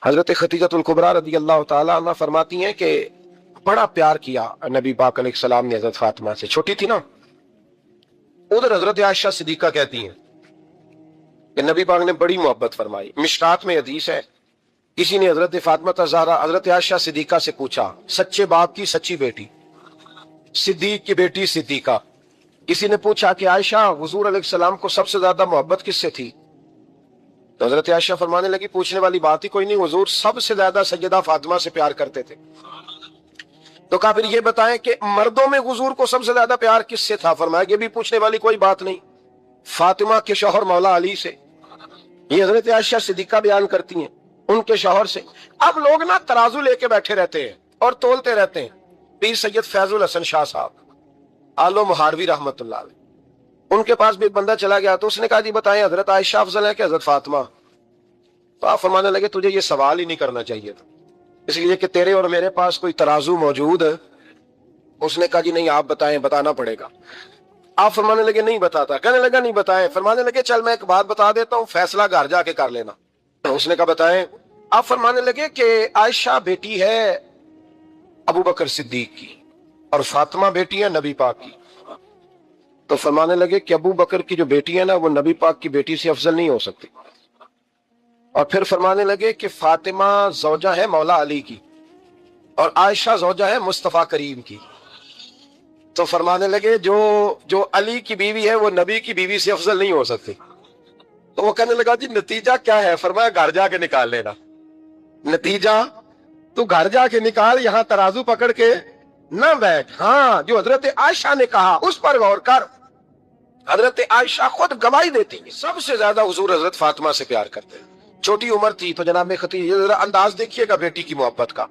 हजरत खतीजतुल कुबरा रदी अल्लाह ताला अन्हा फरमाती हैं कि बड़ा प्यार किया नबी पाक अलैहिस्सलाम ने हजरत फातिमा से, छोटी थी ना। उधर हजरत आयशा सिद्दीका कहती हैं कि नबी पाक ने बड़ी मोहब्बत फरमाई। मिशकात में हदीस है, किसी ने हजरत फातिमा ज़हरा हजरत आयशा सिद्दीका से पूछा, सच्चे बाप की सच्ची बेटी, सिद्दीक की बेटी सिद्दीका, किसी ने पूछा कि आयशा हुजूर अलैहिस्सलाम को सबसे ज्यादा मोहब्बत किससे थी? तो हजरत आयशा फरमाने लगी, पूछने वाली बात ही कोई नहीं, हुजूर सबसे ज्यादा सैयदा फातिमा से प्यार करते थे। तो कहा फिर ये बताएं कि मर्दों में हुजूर को सबसे ज्यादा प्यार किससे था? फरमाया ये भी पूछने वाली कोई बात नहीं, फातिमा के शौहर मौला अली से। ये हजरत आयशा सिद्दीका बयान करती हैं उनके शौहर से। अब लोग ना तराजू लेके बैठे रहते हैं और तोलते रहते हैं। पीर सैयद फैजुल हसन शाह साहब आलो मुहारवी रहमतुल्लाह अलैह, उनके पास भी एक बंदा चला गया तो उसने कहा जी बताएं हजरत आयशा अफजल है कि हजरत फातिमा? तो आप फरमाने लगे तुझे ये सवाल ही नहीं करना चाहिए था, इसलिए कि तेरे और मेरे पास कोई तराजू मौजूद है। उसने कहा जी नहीं आप बताएं, बताना पड़ेगा। आप फरमाने लगे नहीं बताता। कहने लगा नहीं बताएं। फरमाने लगे चल मैं एक बात बता देता हूँ, फैसला घर जाके कर लेना। उसने कहा बताएं। आप फरमाने लगे कि आयशा बेटी है अबू बकर सिद्दीक की और फातिमा बेटी है नबी पाक की। तो फरमाने लगे कि अबू बकर की जो बेटी है ना वो नबी पाक की बेटी से अफजल नहीं हो सकती। और फिर फरमाने लगे कि फातिमा जौजा है मौला अली की और आयशा जौजा है मुस्तफा करीम की। तो फरमाने लगे जो अली की बीवी है वो नबी की बीवी से अफजल नहीं हो सकती। तो वो कहने लगा जी नतीजा क्या है? फरमाया घर जाके निकाल लेना। नतीजा तू घर जाके निकाल, यहां तराजू पकड़ के न बैठ। हाँ, जो हजरत आयशा ने कहा उस पर गौर कर। हजरत आयशा खुद गवाही देती है सबसे ज्यादा हुजूर हजरत फातिमा से प्यार करते हैं। छोटी उम्र थी तो जनाब खतीजा, जरा अंदाज देखिएगा बेटी की मोहब्बत का।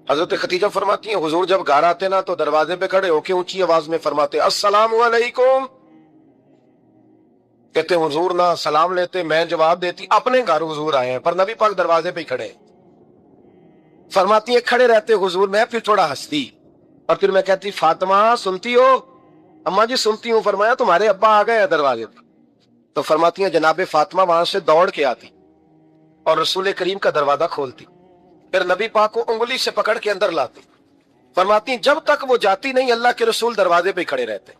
हजरत खतीजा फरमाती हैं हुजूर जब घर आते ना तो दरवाजे पे खड़े होके ऊंची आवाज में फरमाते अस्सलामु अलैकुम। कहते हुजूर ना सलाम लेते, मैं जवाब देती अपने घर हुजूर आए हैं, पर नबी पाक दरवाजे पे खड़े। फरमाती है खड़े रहते हुजूर, मैं फिर थोड़ा हंसती और फिर मैं कहती फातिमा सुनती हो? अम्मा जी सुनती हूँ। फरमाया तुम्हारे अब्बा आ गए दरवाजे पर। तो फरमाती है जनाबे फातिमा वहां से दौड़ के आती और रसूल करीम का दरवाजा खोलती, फिर नबी पाक को उंगली से पकड़ के अंदर लाती। फरमाती जब तक वो जाती नहीं अल्लाह के रसूल दरवाजे पे खड़े रहते।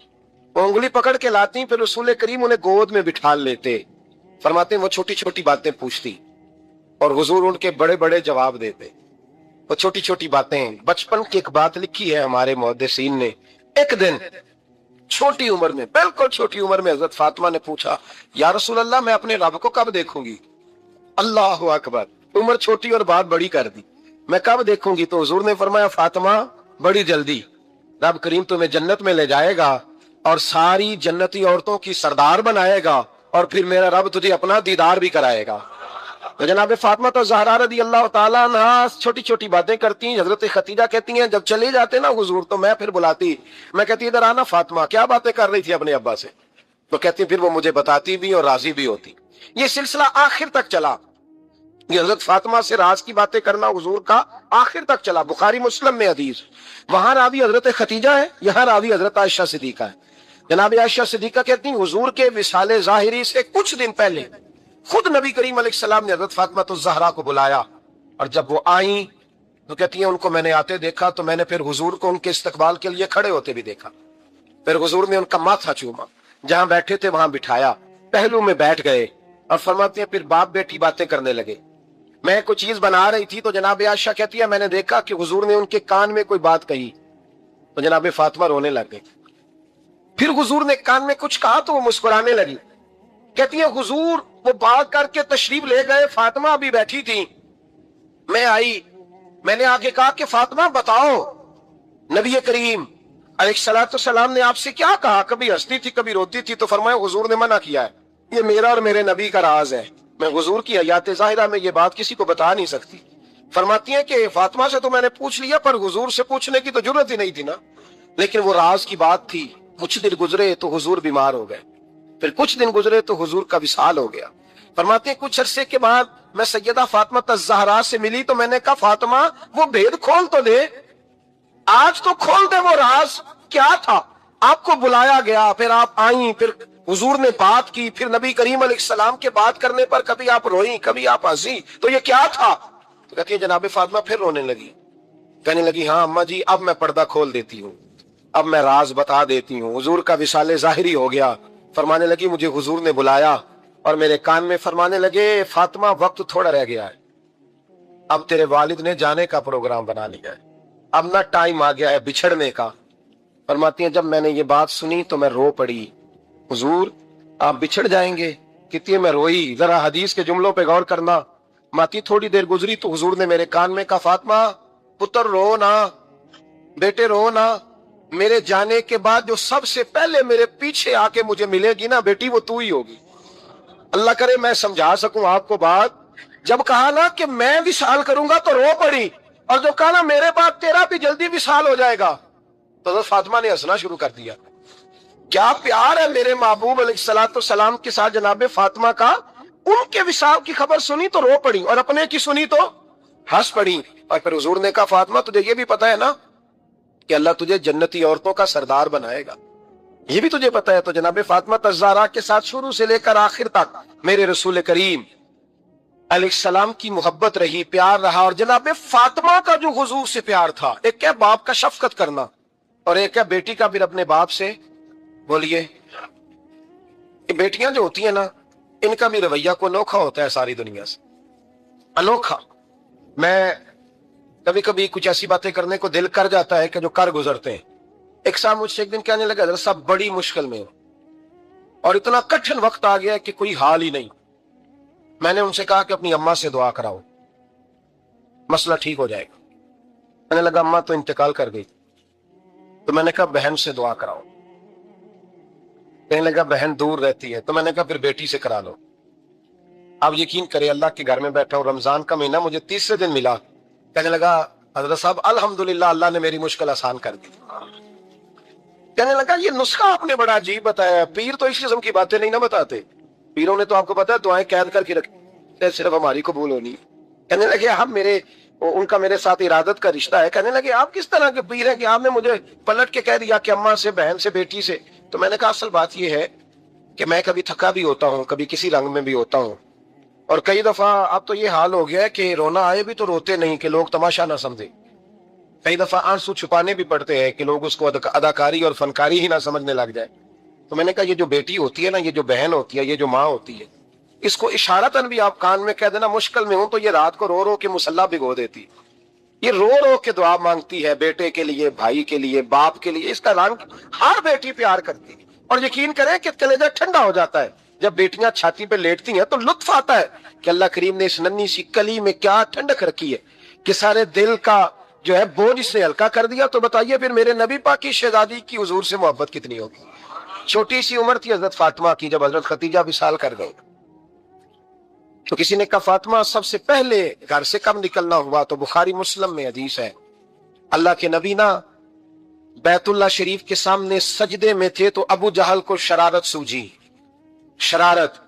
वो उंगली पकड़ के लाती, फिर रसूल करीम उन्हें गोद में बिठा लेते। फरमाते वो छोटी छोटी बातें पूछती और हुजूर उनके बड़े बड़े जवाब देते। वो छोटी छोटी बातें, बचपन की एक बात लिखी है हमारे मुहद्दिसीन ने। एक दिन छोटी उम्र में, बिल्कुल छोटी उम्र में हजरत फातिमा ने पूछा या रसूल अल्लाह मैं अपने रब को कब देखूंगी? अल्लाह अकबर, उम्र छोटी और बात बड़ी कर दी, मैं कब देखूंगी? तो हुजूर ने फरमाया फातिमा बड़ी जल्दी रब करीम तुम्हें जन्नत में ले जाएगा और सारी जन्नती औरतों की सरदार बनाएगा और फिर मेरा रब तुझे अपना दीदार भी कराएगा। तो जनाब फातिमा तो ज़हरा रदी अल्लाह ताला अन्हा छोटी छोटी बातें करती। हजरत खतीजा कहती हैं जब चले जाते ना हुजूर तो मैं फिर बुलाती, मैं कहती इधर आना फातिमा, क्या बातें कर रही थी अपने अब्बा से? तो कहती फिर वो मुझे बताती भी और राजी भी होती। ये सिलसिला आखिर तक चला। ये हजरत फातिमा से राज की बातें करना हुजूर का आखिर तक चला। बुखारी मुस्लिम में हदीस, वहां रावी हजरत खतीजा है, यहाँ रावी हजरत आयशा सिद्दीका है। जनाब आयशा सिद्दीका कहती हुजूर के विसाले ज़ाहिरी से कुछ दिन पहले खुद नबी करीम अलैहिस्सलाम ने हजरत फातिमा तो ज़हरा को बुलाया और जब वो आई तो कहती है उनको मैंने आते देखा तो मैंने फिर हुजूर को उनके इस्तकबाल के लिए खड़े होते भी देखा। फिर हुजूर ने उनका माथा चूमा, जहां बैठे थे वहां बिठाया, पहलू में बैठ गए और फरमाते हैं फिर बाप बेटी बातें करने लगे। मैं कोई चीज बना रही थी तो जनाब आयशा कहती है मैंने देखा कि हुजूर ने उनके कान में कोई बात कही तो जनाब फातिमा रोने लग गई। फिर हुजूर ने कान में कुछ कहा तो वो मुस्कुराने लगी। कहती है हुजूर वो बात करके तशरीफ ले गए, फातिमा अभी बैठी थी, मैं आई, मैंने आगे कहा कि फातिमा बताओ नबी करीम अलैहिस्सलाम ने आपसे क्या कहा? कभी हंसती थी कभी रोती थी। तो फरमाया हुजूर ने मना किया है, ये मेरा और मेरे नबी का राज है, मैं हुजूर की हयात ज़ाहिरा में ये बात किसी को बता नहीं सकती। फरमाती है कि फातिमा से तो मैंने पूछ लिया पर हुजूर से पूछने की तो जरूरत ही नहीं थी ना, लेकिन वो राज की बात थी। कुछ दिन गुजरे तो हुजूर बीमार हो गए, फिर कुछ दिन गुजरे तो हुजूर का विसाल हो गया। फरमाते हैं कुछ अरसे के बाद मैं सैयदा फातिमा ज़हरा से मिली तो मैंने कहा फातिमा वो भेद खोल तो दे, आज तो खोल दे वो राज क्या था? आपको बुलाया गया, फिर आप आई, फिर हुजूर ने बात की, फिर नबी करीम अलैहिस्सलाम के बात करने पर कभी आप रोई कभी आप हंसी, तो ये क्या था? تو کہتی ہے جناب فاطمہ پھر رونے لگی، کہنے لگی ہاں اما جی اب میں پردہ کھول دیتی ہوں، اب میں راز بتا دیتی ہوں۔ حضور کا وصال ظاہری ہو گیا۔ فرمانے لگی مجھے حضور نے بلایا اور میرے کان میں فرمانے لگے فاطمہ وقت تھوڑا رہ گیا ہے، اب تیرے والد نے جانے کا پروگرام بنا لیا ہے، اب نہ ٹائم آ گیا ہے بچھڑنے کا۔ فرماتی ہیں جب میں نے یہ بات سنی تو میں رو پڑی، حضور آپ بچھڑ جائیں گے؟ کہتی ہے میں روئی۔ ذرا حدیث کے جملوں پہ غور کرنا، ماتی تھوڑی دیر گزری تو حضور نے میرے کان میں کہا فاطمہ پتر رو نا، بیٹے رو نا، میرے جانے کے بعد جو سب سے پہلے میرے پیچھے آ کے مجھے ملے گی نا بیٹی وہ تو ہی ہوگی۔ اللہ کرے میں سمجھا سکوں آپ کو بات، جب کہا نا کہ میں وصال کروں گا تو رو پڑی، اور جو کہا نا میرے بعد تیرا بھی جلدی وصال ہو جائے گا تو حضرت فاطمہ نے ہنسنا شروع کر دیا۔ کیا پیار ہے میرے محبوب علیہ الصلوۃ والسلام کے ساتھ جناب فاطمہ کا، ان کے وصال کی خبر سنی تو رو پڑی اور اپنے کی سنی تو ہنس پڑی۔ اور پھر حضور نے کہا فاطمہ تجھے یہ بھی پتا ہے نا کہ اللہ تجھے جنتی عورتوں کا سردار بنائے گا، یہ بھی تجھے پتا ہے؟ تو جناب فاطمہ الزہرا کے ساتھ شروع سے لے کر آخر تک میرے رسول کریم علیہ السلام کی محبت رہی، پیار رہا۔ اور جناب فاطمہ کا جو حضور سے پیار تھا، ایک کیا باپ کا شفقت کرنا اور ایک کیا بیٹی کا پھر اپنے باپ سے، بولیے بیٹیاں جو ہوتی ہیں نا ان کا بھی رویہ کو انوکھا ہوتا ہے ساری دنیا سے، انوکھا۔ میں کبھی کبھی کچھ ایسی باتیں کرنے کو دل کر جاتا ہے کہ جو کر گزرتے ہیں۔ ایک صاحب مجھ سے ایک دن کہنے لگا حضرت صاحب بڑی مشکل میں ہو اور اتنا کٹھن وقت آ گیا ہے کہ کوئی حال ہی نہیں۔ میں نے ان سے کہا کہ اپنی اماں سے دعا کراؤ، مسئلہ ٹھیک ہو جائے گا۔ میں نے لگا اماں تو انتقال کر گئی، تو میں نے کہا بہن سے دعا کراؤ۔ کہنے لگا بہن دور رہتی ہے، تو میں نے کہا پھر بیٹی سے کرا لو۔ آپ یقین کریں اللہ کے گھر میں بیٹھا ہوں، رمضان کا مہینہ مجھے 30 دن ملا، کہنے لگا حضرت صاحب الحمدللہ اللہ نے میری مشکل آسان کر دی۔ کہنے لگا یہ نسخہ آپ نے بڑا عجیب بتایا، پیر تو اس قسم کی باتیں نہیں نہ بتاتے، پیروں نے تو آپ کو پتا ہے دعائیں قید کر کے رکھی صرف ہماری قبول ہونی۔ کہنے لگے ہم ان کا میرے ساتھ ارادت کا رشتہ ہے۔ کہنے لگے آپ کس طرح کے پیر ہیں کہ آپ نے مجھے پلٹ کے کہہ دیا کہ اماں سے، بہن سے، بیٹی سے؟ تو میں نے کہا اصل بات یہ ہے کہ میں کبھی تھکا بھی ہوتا ہوں، کبھی کسی رنگ میں بھی ہوتا ہوں، اور کئی دفعہ اب تو یہ حال ہو گیا ہے کہ رونا آئے بھی تو روتے نہیں کہ لوگ تماشا نہ سمجھے، کئی دفعہ آنسو چھپانے بھی پڑتے ہیں کہ لوگ اس کو اداکاری اور فنکاری ہی نہ سمجھنے لگ جائے۔ تو میں نے کہا یہ جو بیٹی ہوتی ہے نا، یہ جو بہن ہوتی ہے، یہ جو ماں ہوتی ہے، اس کو اشارتاً بھی آپ کان میں کہہ دینا مشکل میں ہوں تو یہ رات کو رو رو کے مصلی بھگو دیتی، یہ رو رو کے دعا مانگتی ہے بیٹے کے لیے، بھائی کے لیے، باپ کے لیے۔ اس کا رنگ ہر بیٹی پیار کرتی ہے، اور یقین کریں کہ کلیجہ ٹھنڈا ہو جاتا ہے جب بیٹیاں چھاتی پہ لیٹتی ہیں تو لطف آتا ہے کہ اللہ کریم نے اس ننھی سی کلی میں کیا ٹھنڈک رکھی ہے کہ سارے دل کا جو ہے بوجھ اس نے ہلکا کر دیا۔ تو بتائیے پھر میرے نبی پاک کی شہزادی کی حضور سے محبت کتنی ہوگی۔ چھوٹی سی عمر تھی حضرت فاطمہ کی جب حضرت خدیجہ وصال کر گئی، تو کسی نے کہا فاطمہ سب سے پہلے گھر سے کب نکلنا ہوا؟ تو بخاری مسلم میں حدیث ہے، اللہ کے نبی نا بیت اللہ شریف کے سامنے سجدے میں تھے تو ابو جہل کو شرارت سوجی، شرارت۔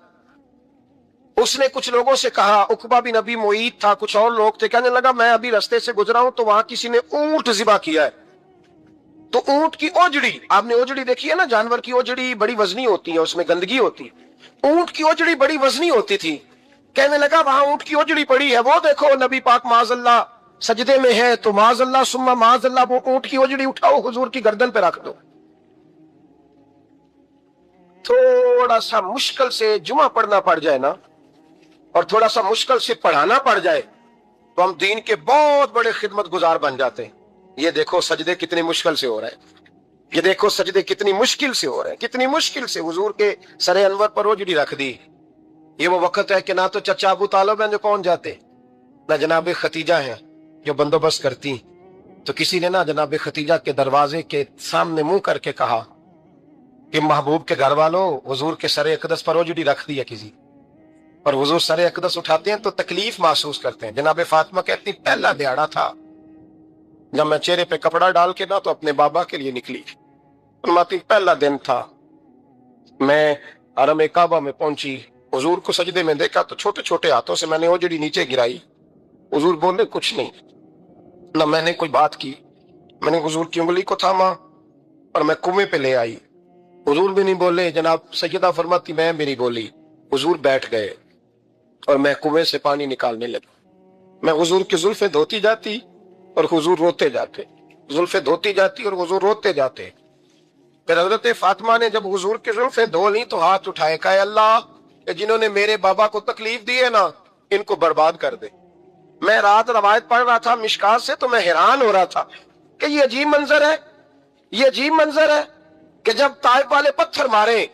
اس نے کچھ لوگوں سے کہا، عقبہ بن ابی معیط تھا، کچھ اور لوگ تھے، کہنے لگا میں ابھی رستے سے گزرا ہوں تو وہاں کسی نے اونٹ ذبح کیا ہے، تو اونٹ کی اوجڑی، آپ نے اوجڑی دیکھی ہے نا، جانور کی اوجڑی بڑی وزنی ہوتی ہے، اس میں گندگی ہوتی ہے، اونٹ کی اوجڑی بڑی وزنی ہوتی تھی۔ کہنے لگا وہاں اونٹ کی اوجڑی پڑی ہے، وہ دیکھو نبی پاک معاذ اللہ سجدے میں ہے، تو معاذ اللہ ثم معاذ اللہ وہ اونٹ کی اوجڑی اٹھاؤ حضور کی گردن پہ رکھ دو۔ تھوڑا سا مشکل سے جمعہ پڑھنا پڑ جائے نا، اور تھوڑا سا مشکل سے پڑھانا پڑ جائے تو ہم دین کے بہت بڑے خدمت گزار بن جاتے ہیں۔ یہ دیکھو سجدے کتنی مشکل سے ہو رہے ہیں، یہ دیکھو سجدے کتنی مشکل سے ہو رہے ہیں، کتنی مشکل سے حضور کے سر انور پر اوجڑی رکھ دی۔ یہ وہ وقت ہے کہ نہ تو چچا ابو طالب ہیں جو پہنچ جاتے، نہ جناب ختیجہ ہیں جو بندوبست کرتی، تو کسی نے نہ جناب ختیجہ کے دروازے کے سامنے منہ کر کے کہا کہ محبوب کے گھر والوں حضور کے سر اقدس پر اوجڑی رکھ دی ہے کسی، اور حضور سر اقدس اٹھاتے ہیں تو تکلیف محسوس کرتے ہیں۔ جناب فاطمہ کہتی پہلا دیہڑا تھا جب میں چہرے پہ کپڑا ڈال کے نہ تو اپنے بابا کے لیے نکلی، فرماتی پہلا دن تھا، میں حرم کعبہ میں پہنچی، حضور کو سجدے میں دیکھا تو چھوٹے چھوٹے ہاتھوں سے میں نے اوجڑی نیچے گرائی، حضور بولے کچھ نہیں، نہ میں نے کوئی بات کی، میں نے حضور کی انگلی کو تھاما اور میں کنویں پہ لے آئی، حضور بھی نہیں بولے، جناب سیدہ فرماتی میں بھی نہیں بولی، حضور بیٹھ گئے اور میں کنویں سے پانی نکالنے لگی۔ मैं हुजूर की जुल्फे धोती जाती और हुजूर रोते जाते, जुल्फे धोती जाती और हुजूर रोते जाते। फिर हजरत फातिमा ने जब हुजूर की जुल्फे धो ली तो हाथ उठाए, कहा अल्लाह, जिन्होंने मेरे बाबा को तकलीफ दी है ना, इनको बर्बाद कर दे। मैं रात रवायत पढ़ रहा था मिशकात से, तो मैं हैरान हो रहा था कि ये अजीब मंजर है, ये अजीब मंजर है कि जब ताइफ वाले पत्थर मारे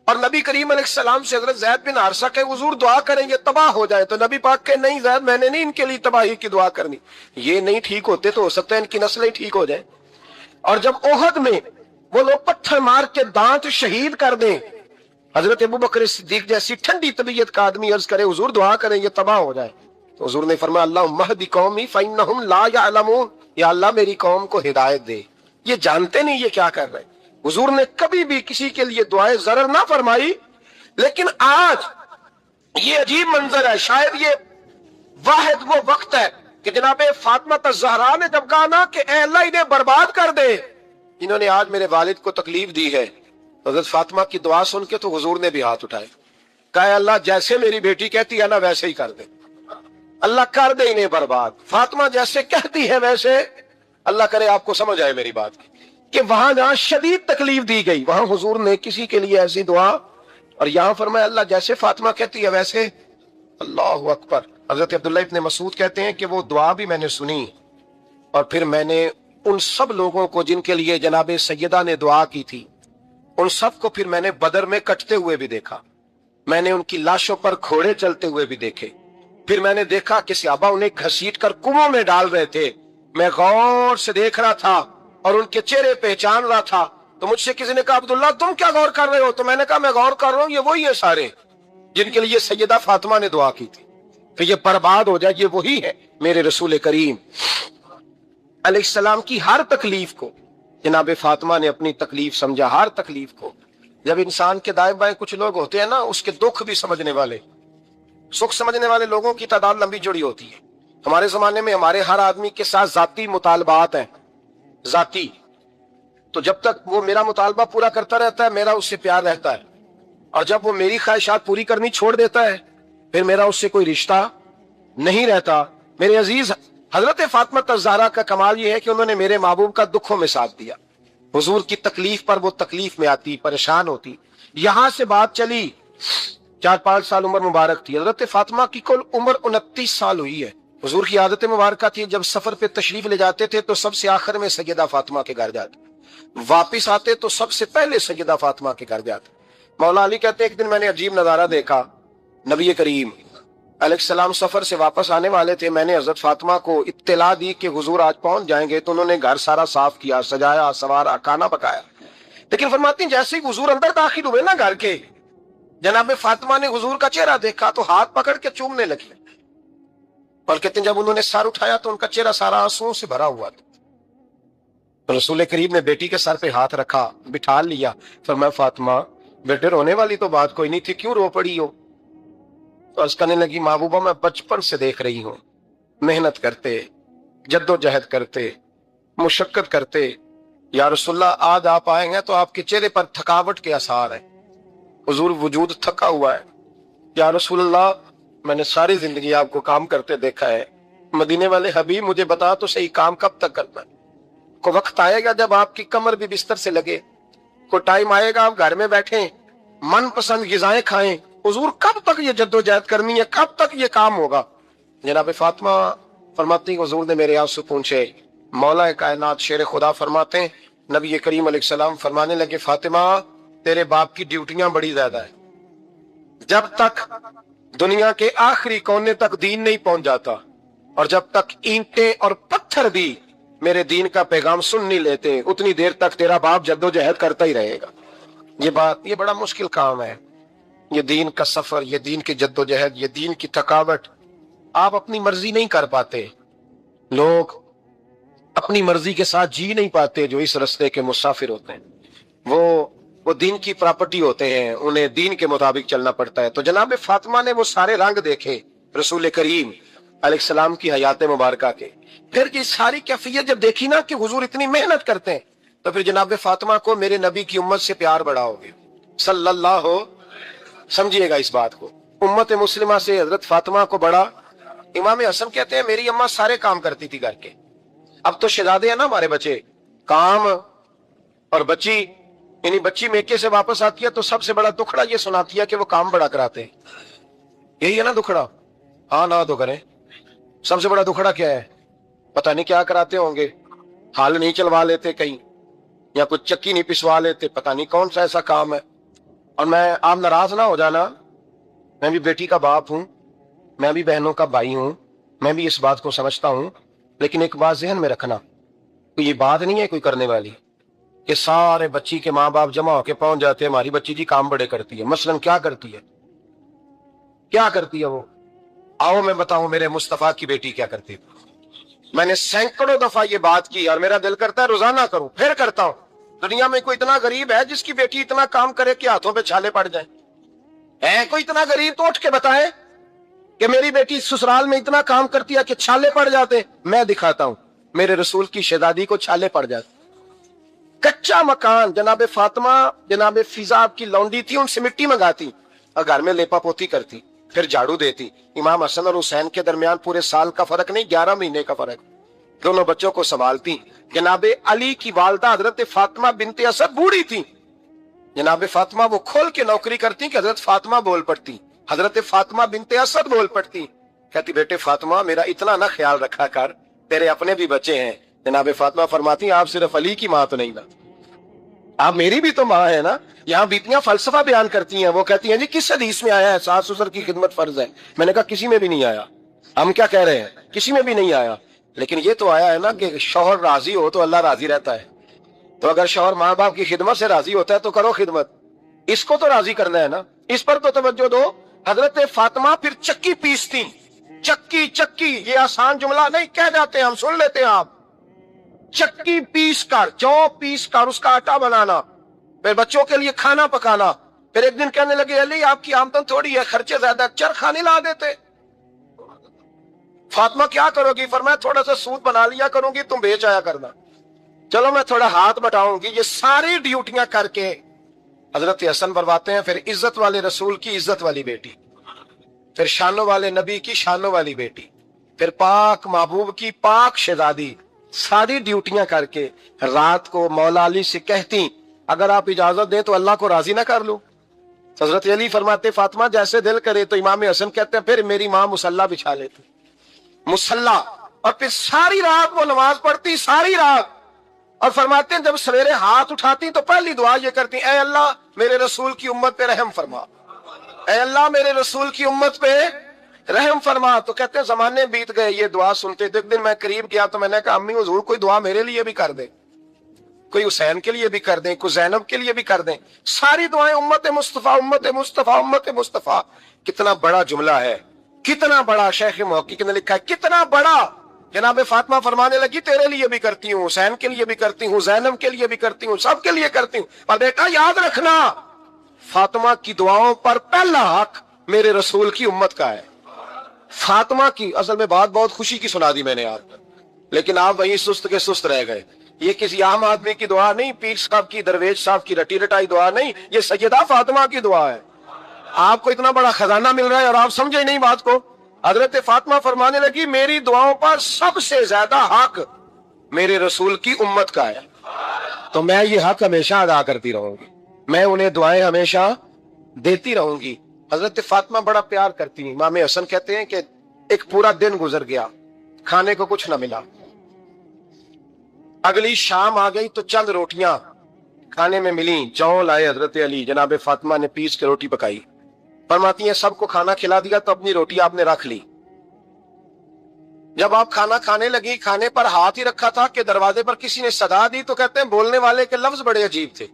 और नबी करीम अलैहिस्सलाम से हजरत ज़ैद बिन हारिसा के हुजूर दुआ करेंगे तबाह हो जाए, तो नबी पाक के नहीं ज़ैद, मैंने नहीं इनके लिए तबाही की दुआ करनी, ये नहीं ठीक होते तो हो सकता है इनकी नस्लें ठीक हो जाए। और जब ओहद में वो लोग पत्थर मार के दांत शहीद कर दें, हजरत अबू बकर सिद्दीक जैसी ठंडी तबीयत का आदमी अर्ज करे हुजूर दुआ करें ये तबाह हो जाए, तो हुजूर ने फरमाया अल्लाहुम्मा हदी कौमी फइन्नहुम ला यअलमून, या अल्लाह मेरी कौम को हिदायत दे, ये जानते नहीं ये क्या कर रहे हैं। हुजूर ने कभी भी किसी के लिए दुआए ज़रर ना फरमाई, लेकिन आज ये अजीब मंजर है। शायद ये वाहिद वो वक्त है कि जनाबे फातिमा ज़हरा ने जब कहा ना कि ऐ अल्लाह इन्हें बर्बाद कर दे, इन्होंने आज मेरे वालिद को तकलीफ दी है, हजरत फातिमा की दुआ सुन के तो हुजूर ने भी हाथ उठाए, कहा अल्लाह जैसे मेरी बेटी कहती है ना वैसे ही कर दे, अल्लाह कर दे इन्हें बर्बाद। फातिमा जैसे कहती है वैसे, अल्लाह करे आपको समझ आए मेरी बात कि वहां जहां शदीद तकलीफ दी गई वहां हुजूर ने किसी के लिए ऐसी दुआ, और यहां फरमाया अल्लाह जैसे फातिमा कहती है वैसे। अल्लाह अकबर। हजरत अब्दुल्लाह इब्ने मसूद कहते हैं कि वो दुआ भी मैंने सुनी, और फिर मैंने उन सब लोगों को जिनके लिए जनाबे सैयदा ने दुआ की थी, उन सब को फिर मैंने बदर में कटते हुए भी देखा, मैंने उनकी लाशों पर घोड़े चलते हुए भी देखे, फिर मैंने देखा कि सहाबा उन्हें घसीट कर कुओं में डाल रहे थे, मैं गौर से देख रहा था और उनके चेहरे पहचान रहा था। तो मुझसे किसी ने कहा अब्दुल्ला तुम क्या गौर कर रहे हो, तो मैंने कहा मैं गौर कर रहा हूं ये वही है सारे जिनके लिए सैयदा फातिमा ने दुआ की थी कि ये बर्बाद हो जाए, ये वही है मेरे रसूल करीम अलैहिस्सलाम की हर तकलीफ को जनाब फातिमा ने अपनी तकलीफ समझा, हर तकलीफ को। जब इंसान के दाएं बाएं कुछ लोग होते हैं ना, उसके दुख भी समझने वाले, सुख समझने वाले लोगों की तादाद लंबी चौड़ी होती है। हमारे जमाने में हमारे हर आदमी के साथ जाती मुतालबात हैं, जाती, तो जब तक वो मेरा मुतालबा पूरा करता रहता है मेरा उससे प्यार रहता है, और जब वो मेरी ख्वाहिशात पूरी करनी छोड़ देता है फिर मेरा उससे कोई रिश्ता नहीं रहता। मेरे अजीज हजरत फातिमा ज़हरा का कमाल ये है कि उन्होंने मेरे महबूब का दुखों में साथ दिया, हुजूर की तकलीफ पर वो तकलीफ में आती, परेशान होती। यहां से बात चली 4-5 साल उम्र मुबारक थी, हजरत फातिमा की कुल उम्र 29 साल हुई है। हुजूर की आदत मुबारक थी जब सफर पे तशरीफ ले जाते थे तो सबसे आखिर में सैयदा फातिमा के घर जाते, वापिस आते तो सबसे पहले सैयदा फातिमा के घर जाते। मौला अली कहते एक दिन मैंने अजीब नजारा देखा, नबी करीम अलैहिस्सलाम सफर से वापस आने वाले थे, मैंने हजरत फातिमा को इत्तला दी कि हुजूर आज पहुंच जाएंगे, तो उन्होंने घर सारा साफ किया, सजाया, सवारा, खाना पकाया। लेकिन फरमाती जैसे ही हुजूर अंदर दाखिल हुए ना घर के, जनाब फातिमा ने हुजूर का चेहरा देखा तो हाथ पकड़ के चूमने लगी, और कहते जब उन्होंने सर उठाया तो उनका चेहरा सारा आंसुओं से भरा हुआ था। तो रसूल करीम ने बेटी के सर पे हाथ रखा, बिठा लिया, फरमाया फातिमा बेटे रोने वाली तो बात कोई नहीं थी, क्यों रो पड़ी हो? तो अर्ज करने लगी महबूबा मैं बचपन से देख रही हूं, मेहनत करते, जद्दोजहद करते, मुशक्कत करते, या रसूलल्लाह आज आप आएंगे तो आपके चेहरे पर थकावट के आसार है, हुजूर वजूद थका हुआ है। या रसूलल्लाह मैंने सारी जिंदगी आपको काम करते देखा है, मदीने वाले हबीब मुझे बता तो सही काम कब तक करना है? को वक्त आएगा जब आपकी कमर भी बिस्तर से लगे, को टाइम आएगा आप घर में बैठे मन पसंद गिजाएं खाएं, हुजूर कब तक ये जद्दोजहद करनी है, कब तक ये काम होगा? जनाब फातिमा फरमाती हुजूर ने मेरे आंसू पूछे। मौला कायनात शेर खुदा फरमाते हैं, नबी करीम अलैहिस्सलाम फरमाने लगे फातिमा तेरे बाप की ड्यूटियां बड़ी ज्यादा है, जब तक दुनिया के आखिरी कोने तक दीन नहीं पहुंच जाता, और जब तक ईंटें और पत्थर भी मेरे दीन का पैगाम सुन नहीं लेते, उतनी देर तक तेरा बाप जद्दोजहद करता ही रहेगा। ये बात, ये बड़ा मुश्किल काम है, ये दीन का सफर, ये दीन की जद्दोजहद, ये दीन की थकावट। आप अपनी मर्जी नहीं कर पाते, लोग अपनी मर्जी के साथ जी नहीं पाते जो इस रास्ते के मुसाफिर होते हैं, वो दीन की प्रॉपर्टी होते हैं, उन्हें दीन के मुताबिक चलना पड़ता है। तो जनाब फातिमा ने वो सारे रंग देखे रसूल करीम अलैहिस्सलाम की हयात मुबारका के, फिर ये सारी कैफियत जब देखी ना कि हुजूर इतनी मेहनत करते हैं, तो फिर जनाब फातिमा को मेरे नबी की उम्मत से प्यार बढ़ा हो गया सल्लल्लाहु, समझिएगा इस बात को, उम्मत मुस्लिमा से हजरत फातिमा को बड़ा इमाम हसन कहते हैं मेरी अम्मा सारे काम करती थी घर के। अब तो शहजादे हैं ना हमारे बच्चे, काम और बच्ची, यानी बच्ची मेके से वापस आती है तो सबसे बड़ा दुखड़ा ये सुनाती है कि वो काम बड़ा कराते हैं। यही है ना दुखड़ा? हाँ ना तो करें। सबसे बड़ा दुखड़ा क्या है? पता नहीं क्या कराते होंगे, हाल नहीं चलवा लेते कहीं, या कुछ चक्की नहीं पिसवा लेते, पता नहीं कौन सा ऐसा काम है। और मैं, आप नाराज ना हो जाना, मैं भी बेटी का बाप हूं, मैं भी बहनों का भाई हूं, मैं भी इस बात को समझता हूं, लेकिन एक बात जहन में रखना, तो ये बात नहीं है कोई करने वाली कि सारे बच्ची के माँ बाप जमा होके पहुंच जाते हैं हमारी बच्ची जी काम बड़े करती है। मसलन क्या करती है, क्या करती है वो? आओ मैं बताऊं मेरे मुस्तफा की बेटी क्या करती है। मैंने सैकड़ों दफा ये बात की और मेरा दिल करता है रोजाना करूं, फिर करता हूं। दुनिया में कोई इतना गरीब है जिसकी बेटी इतना काम करे कि हाथों पे छाले पड़ जाए? है कोई इतना गरीब? तो उठ के बताए कि मेरी बेटी ससुराल में इतना काम करती है कि छाले पड़ जाते। मैं दिखाता हूं, मेरे रसूल की शहजादी को छाले पड़ जाते। कच्चा मकान, जनाबे फातिमा, जनाबे फिजा की लौंडी थी, उनसे मिट्टी मंगाती और घर में लेपा पोती करती, फिर झाड़ू देती। इमाम हसन और हुसैन के दरमियान पूरे साल का फर्क नहीं, 11 महीने का फर्क। दोनों बच्चों को संभालती। जनाबे अली की वालदा हजरत फातिमा बिनते असद बूढ़ी थी। जनाबे फातिमा वो खोल के नौकरी करती कि हजरत फातिमा बोल पड़ती, हजरत फातिमा बिनते असद बोल पड़ती। कहती बेटे फातिमा मेरा इतना ना ख्याल रखा कर, तेरे अपने भी बच्चे हैं। जनाबे फातिमा फरमाती आप सिर्फ अली की माँ तो नहीं ना, आप मेरी भी तो माँ है ना। यहाँ बीतियां फलसफा बयान करती हैं, वो कहती हैं जी किस हदीस में आया है सास ससुर की खिदमत फर्ज है? मैंने कहा किसी में भी नहीं आया। हम क्या कह रहे हैं? किसी में भी नहीं आया, लेकिन ये तो आया है ना कि शौहर राजी हो तो अल्लाह राजी रहता है। तो अगर शौहर माँ बाप की खिदमत से राजी होता है तो करो खिदमत, इसको तो राजी करना है ना, इस पर तो तवज्जो दो। हजरत फातिमा फिर चक्की पीसती। चक्की चक्की ये आसान जुमला नहीं, कह जाते हैं हम, सुन लेते हैं आप। चक्की पीस कर, जौ पीस कर उसका आटा बनाना, फिर बच्चों के लिए खाना पकाना। फिर एक दिन कहने लगे अली आपकी आमदन थोड़ी है, खर्चे ज्यादा, चरखाने ला देते। फातिमा क्या करोगी? फरमाया थोड़ा सा सूद बना लिया करूंगी, तुम बेच आया करना। चलो मैं थोड़ा हाथ बटाऊंगी। ये सारी ड्यूटियां करके हजरत हसन फरमाते हैं फिर इज्जत वाले रसूल की इज्जत वाली बेटी, फिर शानों वाले नबी की शानों वाली बेटी, फिर पाक महबूब की पाक शहजादी, सारी ड्यूटियां करके रात को मौला अली से कहती अगर आप इजाजत दें तो अल्लाह को राजी ना कर लूं। हजरत अली फरमाते फातिमा जैसे दिल करे। तो इमाम हसन कहते हैं फिर मेरी माँ मुसल्ला बिछा लेती, मुसल्ला, और फिर सारी रात वो नमाज पढ़ती, सारी रात। और फरमाते हैं जब सवेरे हाथ उठाती तो पहली दुआ ये करती ऐ अल्लाह मेरे रसूल की उम्मत पे रहम फरमा, ऐ अल्लाह मेरे रसूल की उम्मत पे रहम फरमा। तो कहते हैं जमाने बीत गए ये दुआ सुनते। तो एक दिन मैं करीब गया तो मैंने कहा अम्मी हुजूर कोई दुआ मेरे लिए भी कर दे, कोई हुसैन के लिए भी कर दें, कोई जैनब के लिए भी कर दें। सारी दुआएं उम्मत मुस्तफा उम्मत मुस्तफा उम्मत मुस्तफा। कितना बड़ा जुमला है, कितना बड़ा शेख मुहक्किक ने लिखा है, कितना बड़ा। जनाब फातिमा फरमाने लगी तेरे लिए भी करती हूँ, हुसैन के लिए भी करती हूँ, जैनब के लिए भी करती हूँ, सबके लिए करती हूँ। पर बेटा याद रखना फातिमा की दुआओं पर पहला हक मेरे रसूल की उम्मत का है। फातिमा की असल में बात बहुत खुशी की सुना दी मैंने आपको, लेकिन आप वहीं सुस्त के सुस्त रह गए। ये किसी आम आदमी की दुआ नहीं, पीर साहब की, दरवेश साहब की रटी रटाई दुआ नहीं, ये सैयदा फातिमा की दुआ है। आपको इतना बड़ा खजाना मिल रहा है और आप समझे नहीं बात को। हजरत फातिमा फरमाने लगी मेरी दुआओं पर सबसे ज्यादा हक मेरे रसूल की उम्मत का है, तो मैं ये हक हमेशा अदा करती रहूंगी, मैं उन्हें दुआएं हमेशा देती रहूंगी। हजरत फातिमा बड़ा प्यार करती हैं। इमाम हसन कहते हैं कि एक पूरा दिन गुजर गया, खाने को कुछ न मिला। अगली शाम आ गई तो चंद रोटियां खाने में मिली, जौ लाए हजरत अली, जनाब फातिमा ने पीस के रोटी पकाई। फरमाती हैं सबको खाना खिला दिया तो अपनी रोटी आपने रख ली। जब आप खाना खाने लगी, खाने पर हाथ ही रखा था कि दरवाजे पर किसी ने सदा दी। तो कहते हैं बोलने वाले के लफ्ज बड़े अजीब थे,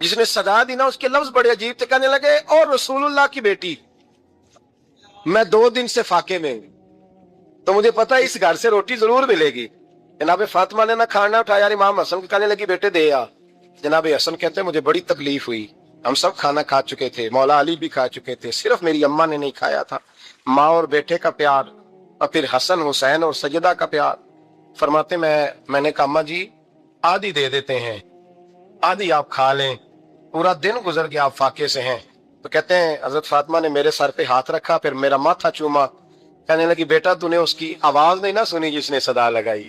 जिसने सदा दी ना उसके लफ्ज बड़े अजीब थे। कहने लगे और रसूलुल्लाह की बेटी मैं 2 दिन से फाके में हूं, तो मुझे पता है इस घर से रोटी जरूर मिलेगी। जनाब फातिमा ने ना खाना उठाया, इमाम हसन को कहने लगी बेटे दे आ। जनाब हसन कहते हैं मुझे बड़ी तकलीफ हुई, हम सब खाना खा चुके थे, मौला अली भी खा चुके थे, सिर्फ मेरी अम्मा ने नहीं खाया था। माँ और बेटे का प्यार, और फिर हसन हुसैन और सैयदा का प्यार। फरमाते मैंने कहा अम्मा जी आधी दे देते हैं, आधी आप खा लें, पूरा दिन गुजर गया आप फाके से हैं। तो कहते हैं हजरत फातिमा ने मेरे सर पे हाथ रखा, फिर मेरा माथा चूमा, कहने लगी बेटा तूने उसकी आवाज नहीं ना सुनी जिसने सदा लगाई,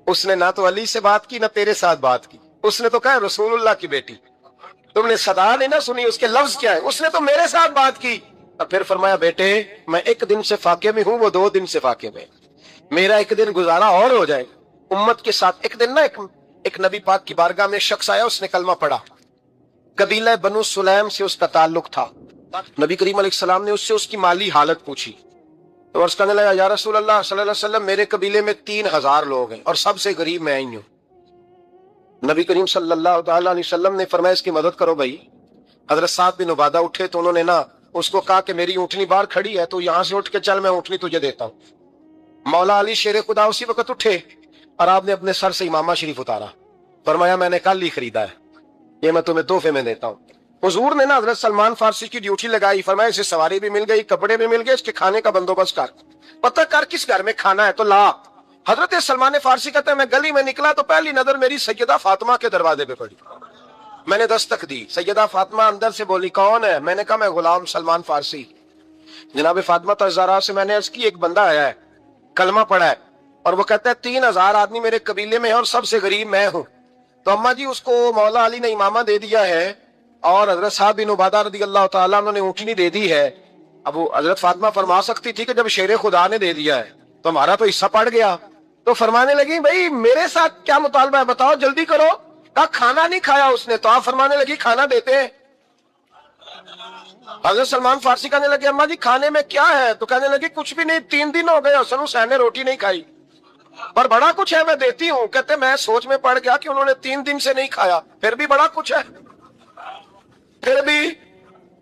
उसने ना तो अली से बात की ना तेरे साथ बात की, उसने तो कहा रसूलुल्लाह की बेटी, तुमने सदा नहीं ना सुनी, उसके लफ्ज क्या है, उसने तो मेरे साथ बात की। और फिर फरमाया बेटे मैं एक दिन से फाके में हूं, वो 2 दिन से फाके में, मेरा एक दिन गुजारा और हो जाएगा उम्मत के साथ। एक दिन ना एक नबी पाक की बारगाह में शख्स आया, उसने कलमा पढ़ा, कबीला बनु सुलैम से उसका ताल्लुक था। नबी करीम अलैहिस्सलाम ने उससे उसकी माली हालत पूछी तो अर्ज करने लगा या रसूल अल्लाह सल्लल्लाहु अलैहि वसल्लम मेरे कबीले में 3000 लोग हैं और सबसे गरीब मैं ही हूं। नबी करीम सल्लल्लाहु अलैहि वसल्लम ने फरमाया इसकी मदद करो भाई। हजरत साद बिन उबादा उठे तो उन्होंने ना उसको कहा कि मेरी ऊँटनी बाहर खड़ी है तो यहां से उठ के चल, मैं ऊँटनी तुझे देता हूं। मौला अली शेर खुदा उसी वक्त उठे और आपने अपने सर से इमामा शरीफ उतारा, फरमाया मैंने कल ही खरीदा है, ये मैं तुम्हें तोहफे में देता हूँ। हुजूर ने ना हजरत सलमान फारसी की ड्यूटी लगाई, फरमाया इसे सवारी भी मिल गई, कपड़े भी मिल गए, इसके खाने का बंदोबस्त कर, पता कर किस घर में खाना है तो ला। हजरत सलमान फारसी कहते हैं मैं गली में निकला तो पहली नजर मेरी सैयदा फातिमा के दरवाजे पे पड़ी, मैंने दस्तक दी, सैयदा फातिमा अंदर से बोली कौन है, मैंने कहा मैं गुलाम सलमान फारसी। जनाब फातिमा तज़ारा से मैंने अर्ज की एक बंदा आया है, कलमा पड़ा है और वो कहता है 3000 आदमी मेरे कबीले में है और सबसे गरीब मैं हूं। तो अम्मा जी उसको मौला अली ने इमामा दे दिया है और हजरत साद बिन उबादा रदी अल्लाह तआला उन्होंने ऊँटनी दे दी है। अब वो हजरत फातिमा फरमा सकती थी कि जब शेर खुदा ने दे दिया है तो हमारा तो हिस्सा पड़ गया। तो फरमाने लगी भाई मेरे साथ क्या मुतालबा है बताओ जल्दी करो। कहा खाना नहीं खाया उसने, तो आप फरमाने लगी खाना देते हैं। हजरत सलमान फारसी कहने लगे अम्मा जी खाने में क्या है, तो कहने लगी कुछ भी नहीं, 3 दिन हो गए हसन हुसैन ने रोटी नहीं खाई, पर बड़ा कुछ है मैं देती हूँ। कहते मैं सोच में पड़ गया कि उन्होंने 3 दिन से नहीं खाया, फिर भी बड़ा कुछ है, फिर भी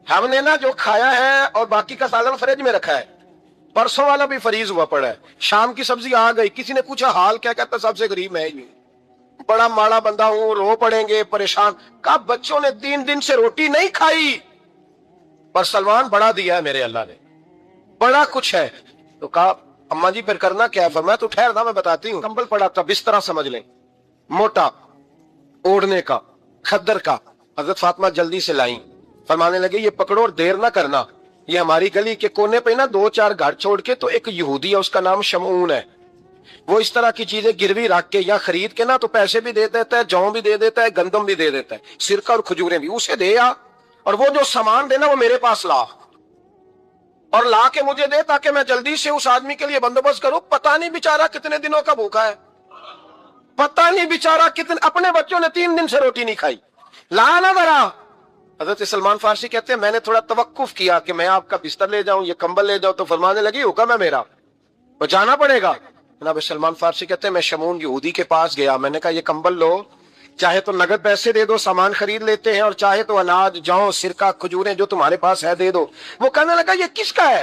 हमने ना जो खाया है और बाकी का सालन फ्रिज में रखा है, परसों वाला भी फरीज हुआ पड़ा है, शाम की सब्जी आ गई। किसी ने पूछा हाल क्या, कहता सबसे गरीब मैं ही, बड़ा माड़ा बंदा हूं, रो पड़ेंगे परेशान। कहा बच्चों ने 3 दिन से रोटी नहीं खाई पर सलमान बड़ा दिया है मेरे अल्लाह ने, बड़ा कुछ है। तो कहा अम्मा जी फिर करना क्या है, फरमाया तो ठहर ना मैं बताती हूँ। कंबल पड़ा था, बिस्तरा समझ लें, मोटा ओढ़ने का, खद्दर का। हजरत फातिमा जल्दी से लाई, फरमाने लगे ये पकड़ो और देर ना करना, ये हमारी गली के कोने पे ना 2-4 घर छोड़ के तो एक यहूदी है, उसका नाम शमून है, वो इस तरह की चीजें गिरवी रख के या खरीद के ना तो पैसे भी दे देता है, जौ भी दे देता है, गंदम भी दे देता है, सिरका और खजूरें भी, उसे दे आ और वो जो सामान देना वो मेरे पास ला और ला के मुझे दे ताकि मैं जल्दी से उस आदमी के लिए बंदोबस्त करूं। पता नहीं बेचारा कितने दिनों का भूखा है, पता नहीं बेचारा कितने, अपने बच्चों ने 3 दिन से रोटी नहीं खाई, ला ना जरा। हजरत सलमान फारसी कहते हैं मैंने थोड़ा तवक्कुफ किया कि मैं आपका बिस्तर ले जाऊं, ये कंबल ले जाऊं, तो फरमाने लगी हुक्म है मेरा, वो जाना पड़ेगा। जनाब सलमान फारसी कहते हैं मैं शमून यहूदी के पास गया, मैंने कहा ये कंबल लो, चाहे तो नगद पैसे दे दो सामान खरीद लेते हैं और चाहे तो अनाज जौ सिरका खजूरें जो तुम्हारे पास है दे दो। वो कहने लगा ये किसका है।